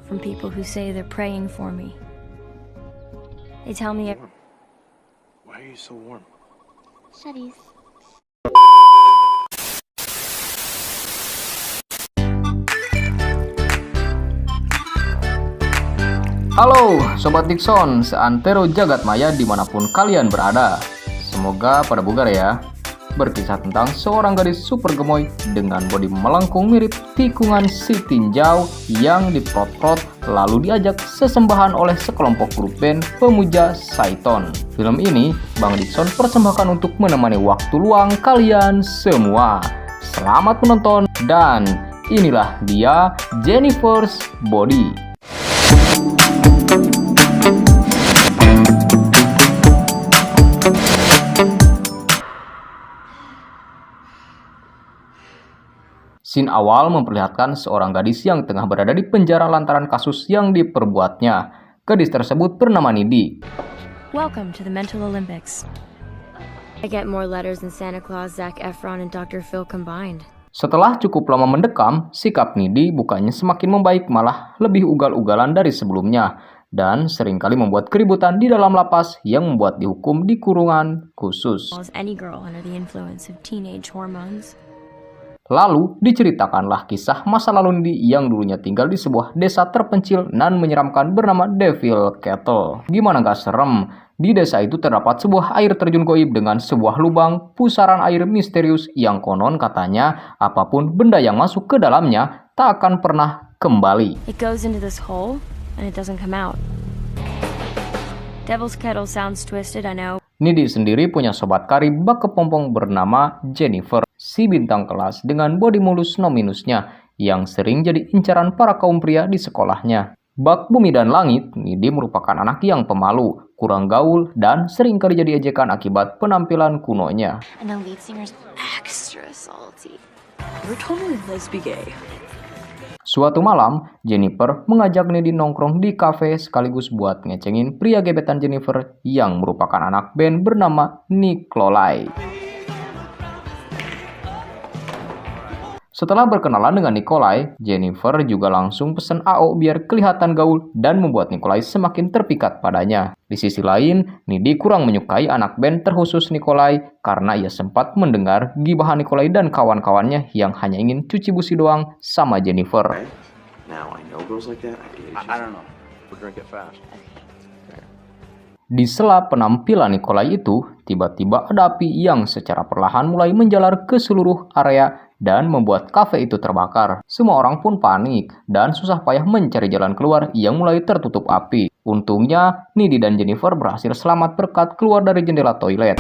from people who say they're praying for me. They tell me Why are you so warm? Shuddies. Halo Sobat Dixon, seantero jagat maya dimanapun kalian berada. Semoga pada bugar ya. Berkisah tentang seorang gadis super gemoy dengan bodi melengkung mirip tikungan si tinjau yang diprot-prot lalu diajak sesembahan oleh sekelompok grup band pemuja Saiton. Film ini Bang Dixon persembahkan untuk menemani waktu luang kalian semua. Selamat menonton dan inilah dia Jennifer's Body. Scene awal memperlihatkan seorang gadis yang tengah berada di penjara lantaran kasus yang diperbuatnya. Gadis tersebut bernama Nidi. Welcome to the Mental Olympics. I get more letters than Santa Claus, Zac Efron, and Dr. Phil combined. Setelah cukup lama mendekam, sikap Nidi bukannya semakin membaik, malah lebih ugal-ugalan dari sebelumnya. Dan seringkali membuat keributan di dalam lapas yang membuat dihukum di kurungan khusus. As any girl under the influence of teenage hormones. Lalu diceritakanlah kisah masa lalu Nidi yang dulunya tinggal di sebuah desa terpencil dan menyeramkan bernama Devil Kettle. Gimana gak serem? Di desa itu terdapat sebuah air terjun goib dengan sebuah lubang pusaran air misterius yang konon katanya apapun benda yang masuk ke dalamnya tak akan pernah kembali. It goes into this hole and it doesn't come out. Devil's Kettle sounds twisted, I know. Nidi sendiri punya sobat karib bak kepompong bernama Jennifer, si bintang kelas dengan bodi mulus no minusnya yang sering jadi incaran para kaum pria di sekolahnya. Bak bumi dan langit, Nidi merupakan anak yang pemalu, kurang gaul, dan sering kali jadi ejekan akibat penampilan kunonya. And the lead singer's extra salty. We're totally lesbi gay. Suatu malam, Jennifer mengajak Nidi nongkrong di kafe sekaligus buat ngecengin pria gebetan Jennifer yang merupakan anak band bernama Nikolai. Setelah berkenalan dengan Nikolai, Jennifer juga langsung pesen AO biar kelihatan gaul dan membuat Nikolai semakin terpikat padanya. Di sisi lain, Nidi kurang menyukai anak band terkhusus Nikolai karena ia sempat mendengar gibahan Nikolai dan kawan-kawannya yang hanya ingin cuci busi doang sama Jennifer. Now I know girls like that. I don't know. We'll drink it fast. Di sela penampilan Nikolai itu, tiba-tiba ada api yang secara perlahan mulai menjalar ke seluruh area dan membuat kafe itu terbakar. Semua orang pun panik dan susah payah mencari jalan keluar yang mulai tertutup api. Untungnya, Nidi dan Jennifer berhasil selamat berkat keluar dari jendela toilet.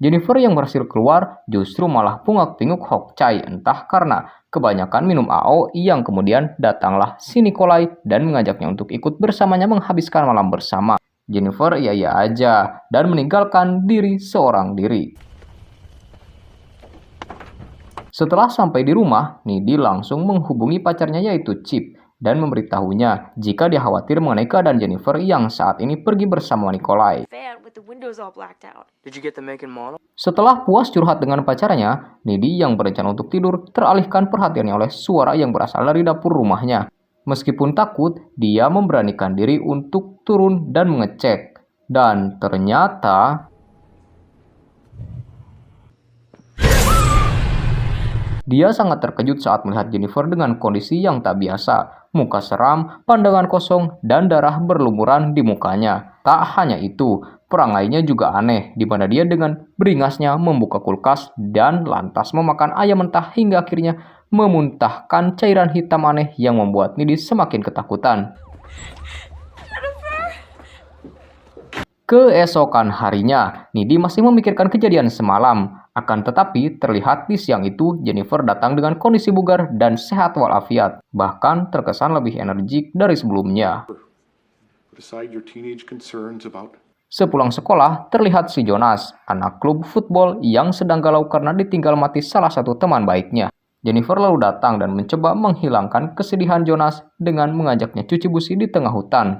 Jennifer yang berhasil keluar justru malah pungak-pinguk Hokchai, entah karena kebanyakan minum AO yang kemudian datanglah si Nikolai dan mengajaknya untuk ikut bersamanya menghabiskan malam bersama. Jennifer iya-iya aja dan meninggalkan diri seorang diri. Setelah sampai di rumah, Nidi langsung menghubungi pacarnya yaitu Chip dan memberitahunya jika dia khawatir mengenai keadaan Jennifer yang saat ini pergi bersama Nikolai. Setelah puas curhat dengan pacarnya, Nidi yang berencana untuk tidur teralihkan perhatiannya oleh suara yang berasal dari dapur rumahnya. Meskipun takut, dia memberanikan diri untuk turun dan mengecek. Dan ternyata dia sangat terkejut saat melihat Jennifer dengan kondisi yang tak biasa. Muka seram, pandangan kosong, dan darah berlumuran di mukanya. Tak hanya itu, perangainya juga aneh, di mana dia dengan beringasnya membuka kulkas dan lantas memakan ayam mentah hingga akhirnya memuntahkan cairan hitam aneh yang membuat Nidi semakin ketakutan. Keesokan harinya, Nidi masih memikirkan kejadian semalam. Akan tetapi, terlihat di siang itu Jennifer datang dengan kondisi bugar dan sehat walafiat. Bahkan terkesan lebih energik dari sebelumnya. Sepulang sekolah, terlihat si Jonas, anak klub football yang sedang galau karena ditinggal mati salah satu teman baiknya. Jennifer lalu datang dan mencoba menghilangkan kesedihan Jonas dengan mengajaknya cuci busi di tengah hutan.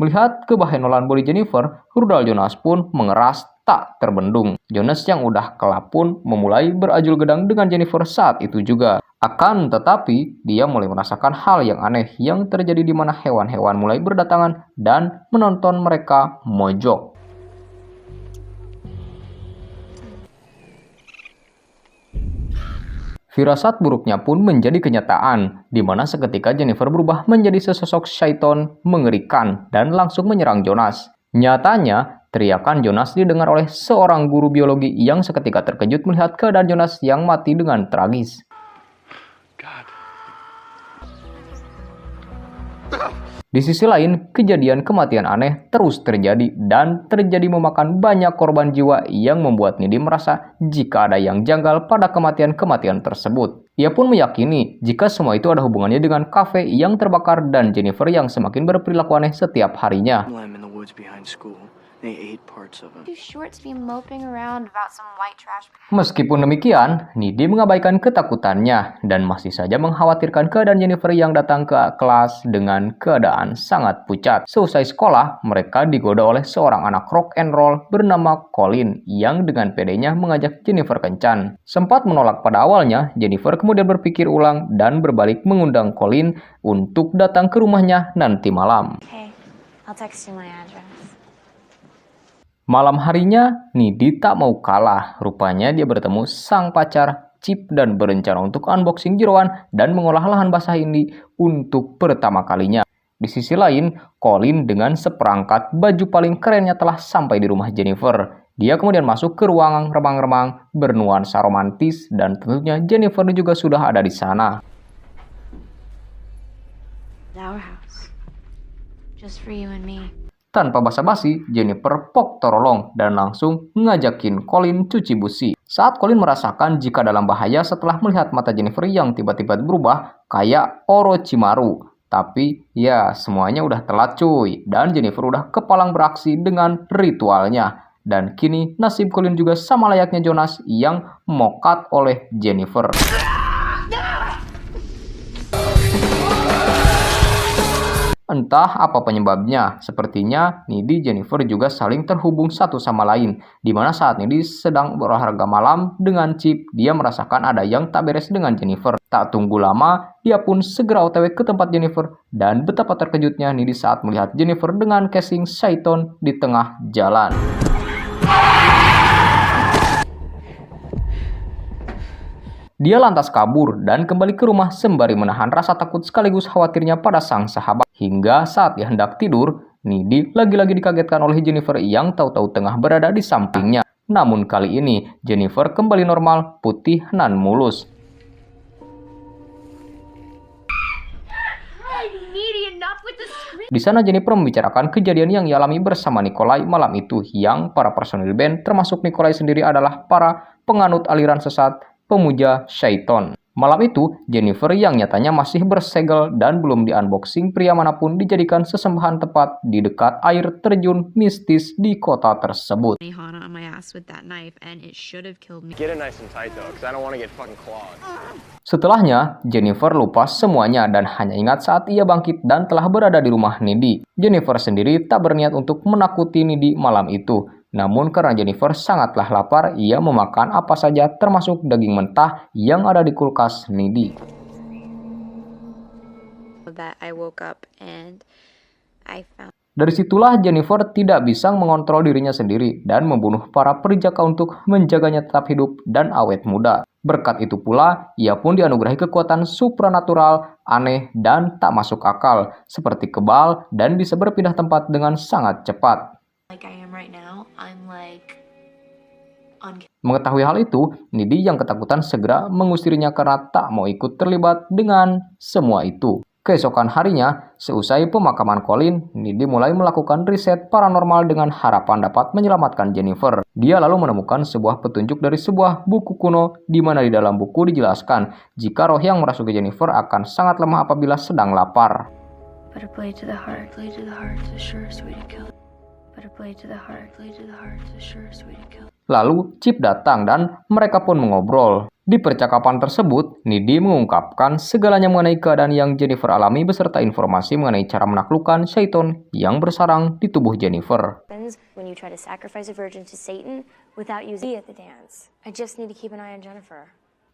Melihat kebahenulan body Jennifer, rudal Jonas pun mengeras tak terbendung. Jonas yang udah kelap pun memulai berajul gedang dengan Jennifer saat itu juga. Akan tetapi, dia mulai merasakan hal yang aneh yang terjadi di mana hewan-hewan mulai berdatangan dan menonton mereka mojok. Firasat buruknya pun menjadi kenyataan, di mana seketika Jennifer berubah menjadi sesosok syaiton mengerikan dan langsung menyerang Jonas. Nyatanya, teriakan Jonas didengar oleh seorang guru biologi yang seketika terkejut melihat keadaan Jonas yang mati dengan tragis. Di sisi lain, kejadian kematian aneh terus terjadi dan terjadi memakan banyak korban jiwa yang membuat Nidi merasa jika ada yang janggal pada kematian-kematian tersebut. Ia pun meyakini jika semua itu ada hubungannya dengan kafe yang terbakar dan Jennifer yang semakin berperilaku aneh setiap harinya. Meskipun demikian, Nidi mengabaikan ketakutannya dan masih saja mengkhawatirkan keadaan Jennifer yang datang ke kelas dengan keadaan sangat pucat. Seusai sekolah, mereka digoda oleh seorang anak rock and roll bernama Colin yang dengan pedenya mengajak Jennifer kencan. Sempat menolak pada awalnya, Jennifer kemudian berpikir ulang dan berbalik mengundang Colin untuk datang ke rumahnya nanti malam. Okay, I'll text you my address. Malam harinya, Nidi tak mau kalah. Rupanya dia bertemu sang pacar, Chip, dan berencana untuk unboxing jeroan dan mengolah lahan basah ini untuk pertama kalinya. Di sisi lain, Colin dengan seperangkat baju paling kerennya telah sampai di rumah Jennifer. Dia kemudian masuk ke ruangan remang-remang bernuansa romantis dan tentunya Jennifer juga sudah ada di sana. Our house. Just for you and me. Tanpa basa-basi, Jennifer pok torolong dan langsung ngajakin Colin cuci busi. Saat Colin merasakan jika dalam bahaya setelah melihat mata Jennifer yang tiba-tiba berubah kayak Orochimaru. Tapi ya semuanya udah telat cuy dan Jennifer udah kepalang beraksi dengan ritualnya. Dan kini nasib Colin juga sama layaknya Jonas yang mokat oleh Jennifer. Entah apa penyebabnya, sepertinya Nidi Jennifer juga saling terhubung satu sama lain, di mana saat Nidi sedang berolahraga malam dengan Chip, dia merasakan ada yang tak beres dengan Jennifer. Tak tunggu lama, dia pun segera OTW ke tempat Jennifer, dan betapa terkejutnya Nidi saat melihat Jennifer dengan casing syaiton di tengah jalan. Dia lantas kabur dan kembali ke rumah sembari menahan rasa takut sekaligus khawatirnya pada sang sahabat. Hingga saat dia hendak tidur, Nidi lagi-lagi dikagetkan oleh Jennifer yang tahu-tahu tengah berada di sampingnya. Namun kali ini, Jennifer kembali normal, putih nan mulus. Di sana Jennifer membicarakan kejadian yang dialami bersama Nikolai malam itu yang para personil band termasuk Nikolai sendiri adalah para penganut aliran sesat pemuja syaiton. Malam itu, Jennifer yang nyatanya masih bersegel dan belum di-unboxing pria manapun dijadikan sesembahan tepat di dekat air terjun mistis di kota tersebut. Setelahnya, Jennifer lupa semuanya dan hanya ingat saat ia bangkit dan telah berada di rumah Nidi. Jennifer sendiri tak berniat untuk menakuti Nidi malam itu. Namun karena Jennifer sangatlah lapar, ia memakan apa saja termasuk daging mentah yang ada di kulkas Nidi. Dari situlah Jennifer tidak bisa mengontrol dirinya sendiri dan membunuh para perjaka untuk menjaganya tetap hidup dan awet muda. Berkat itu pula, ia pun dianugerahi kekuatan supranatural, aneh, dan tak masuk akal, seperti kebal dan bisa berpindah tempat dengan sangat cepat. Mengetahui hal itu, Nidi yang ketakutan segera mengusirnya karena tak mau ikut terlibat dengan semua itu. Keesokan harinya, seusai pemakaman Colin, Nidi mulai melakukan riset paranormal dengan harapan dapat menyelamatkan Jennifer. Dia lalu menemukan sebuah petunjuk dari sebuah buku kuno di mana di dalam buku dijelaskan jika roh yang merasuki Jennifer akan sangat lemah apabila sedang lapar. Lalu Chip datang dan mereka pun mengobrol. Di percakapan tersebut, Nidi mengungkapkan segalanya mengenai keadaan yang Jennifer alami beserta informasi mengenai cara menaklukkan syaiton yang bersarang di tubuh Jennifer. happens when you try to sacrifice a virgin to Satan without using it at the dance. I just need to keep an eye on Jennifer.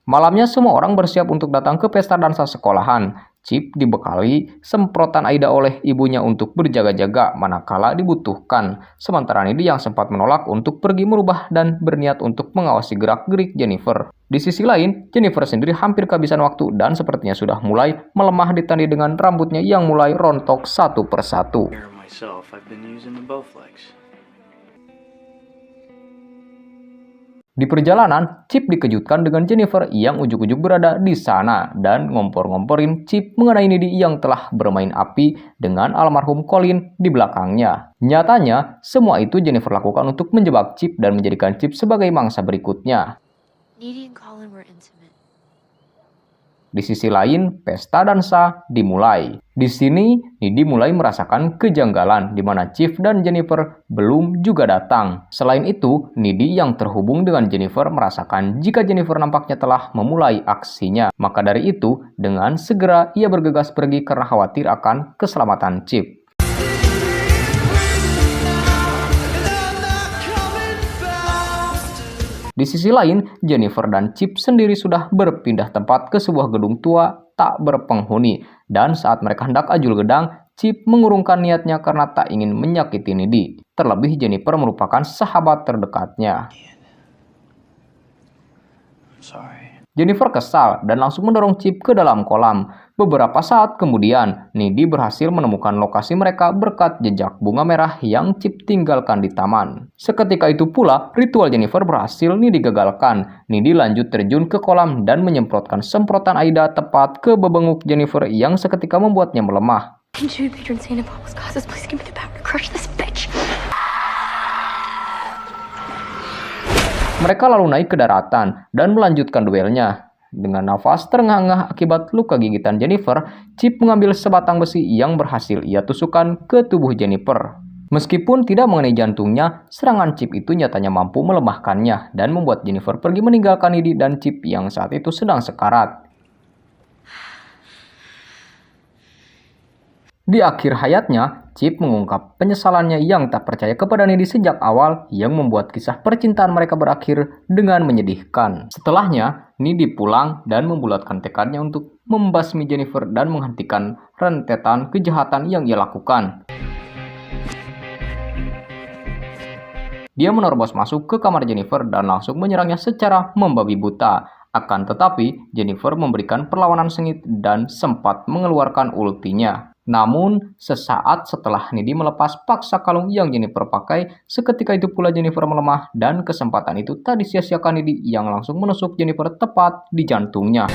Malamnya semua orang bersiap untuk datang ke pesta dansa sekolahan. Chip dibekali semprotan Aida oleh ibunya untuk berjaga-jaga manakala dibutuhkan. Sementara Nidi yang sempat menolak untuk pergi merubah dan berniat untuk mengawasi gerak-gerik Jennifer. Di sisi lain, Jennifer sendiri hampir kehabisan waktu dan sepertinya sudah mulai melemah ditandai dengan rambutnya yang mulai rontok satu persatu. Di perjalanan, Chip dikejutkan dengan Jennifer yang ujuk-ujuk berada di sana dan ngompor-ngomporin Chip mengenai Nidi yang telah bermain api dengan almarhum Colin di belakangnya. Nyatanya, semua itu Jennifer lakukan untuk menjebak Chip dan menjadikan Chip sebagai mangsa berikutnya. Nidi and Colin were intimate. Di sisi lain, pesta dansa dimulai. Di sini, Nidi mulai merasakan kejanggalan di mana Chip dan Jennifer belum juga datang. Selain itu, Nidi yang terhubung dengan Jennifer merasakan jika Jennifer nampaknya telah memulai aksinya. Maka dari itu, dengan segera ia bergegas pergi karena khawatir akan keselamatan Chip. Di sisi lain, Jennifer dan Chip sendiri sudah berpindah tempat ke sebuah gedung tua tak berpenghuni. Dan saat mereka hendak ajul gedang, Chip mengurungkan niatnya karena tak ingin menyakiti Nidi. Terlebih Jennifer merupakan sahabat terdekatnya. Jennifer kesal dan langsung mendorong Chip ke dalam kolam. Beberapa saat kemudian, Nidi berhasil menemukan lokasi mereka berkat jejak bunga merah yang Chip tinggalkan di taman. Seketika itu pula, ritual Jennifer berhasil Nidi gagalkan. Nidi lanjut terjun ke kolam dan menyemprotkan semprotan Aida tepat ke bebenguk Jennifer yang seketika membuatnya melemah. Mereka lalu naik ke daratan dan melanjutkan duelnya. Dengan nafas terengah-engah akibat luka gigitan Jennifer, Chip mengambil sebatang besi yang berhasil ia tusukkan ke tubuh Jennifer. Meskipun tidak mengenai jantungnya, serangan Chip itu nyatanya mampu melemahkannya dan membuat Jennifer pergi meninggalkan Nidi dan Chip yang saat itu sedang sekarat. Di akhir hayatnya, Chip mengungkap penyesalannya yang tak percaya kepada Nidi sejak awal yang membuat kisah percintaan mereka berakhir dengan menyedihkan. Setelahnya, Nidi pulang dan membulatkan tekadnya untuk membasmi Jennifer dan menghentikan rentetan kejahatan yang ia lakukan. Dia menerobos masuk ke kamar Jennifer dan langsung menyerangnya secara membabi buta. Akan tetapi, Jennifer memberikan perlawanan sengit dan sempat mengeluarkan ultinya. Namun, sesaat setelah Nidi melepas paksa kalung yang Jennifer pakai, seketika itu pula Jennifer melemah dan kesempatan itu tak disia-siakan Nidi yang langsung menusuk Jennifer tepat di jantungnya.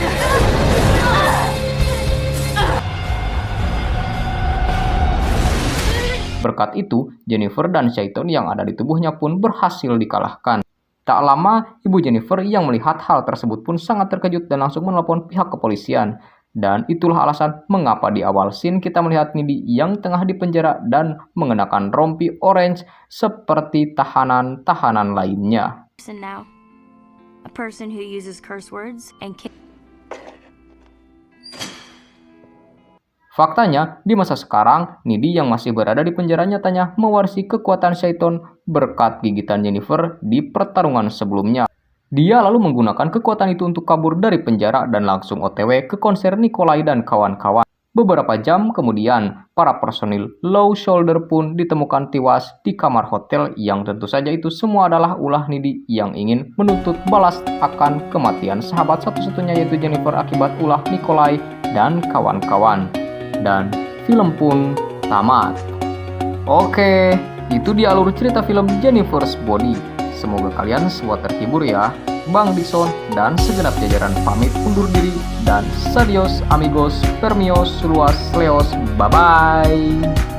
Berkat itu, Jennifer dan syaitan yang ada di tubuhnya pun berhasil dikalahkan. Tak lama, ibu Jennifer yang melihat hal tersebut pun sangat terkejut dan langsung menelpon pihak kepolisian. Dan itulah alasan mengapa di awal scene kita melihat Nidi yang tengah dipenjara dan mengenakan rompi orange seperti tahanan-tahanan lainnya. Faktanya, di masa sekarang, Nidi yang masih berada di penjara nyatanya mewarisi kekuatan syaiton berkat gigitan Jennifer di pertarungan sebelumnya. Dia lalu menggunakan kekuatan itu untuk kabur dari penjara dan langsung OTW ke konser Nikolai dan kawan-kawan. Beberapa jam kemudian, para personil Low Shoulder pun ditemukan tewas di kamar hotel yang tentu saja itu semua adalah ulah Nidi yang ingin menuntut balas akan kematian sahabat satu-satunya yaitu Jennifer akibat ulah Nikolai dan kawan-kawan. Dan film pun tamat. Oke, itu dia alur cerita film Jennifer's Body. Semoga kalian semua terhibur ya. Bang Dixon dan segenap jajaran pamit undur diri dan adios amigos, permios, luas, leos, bye-bye.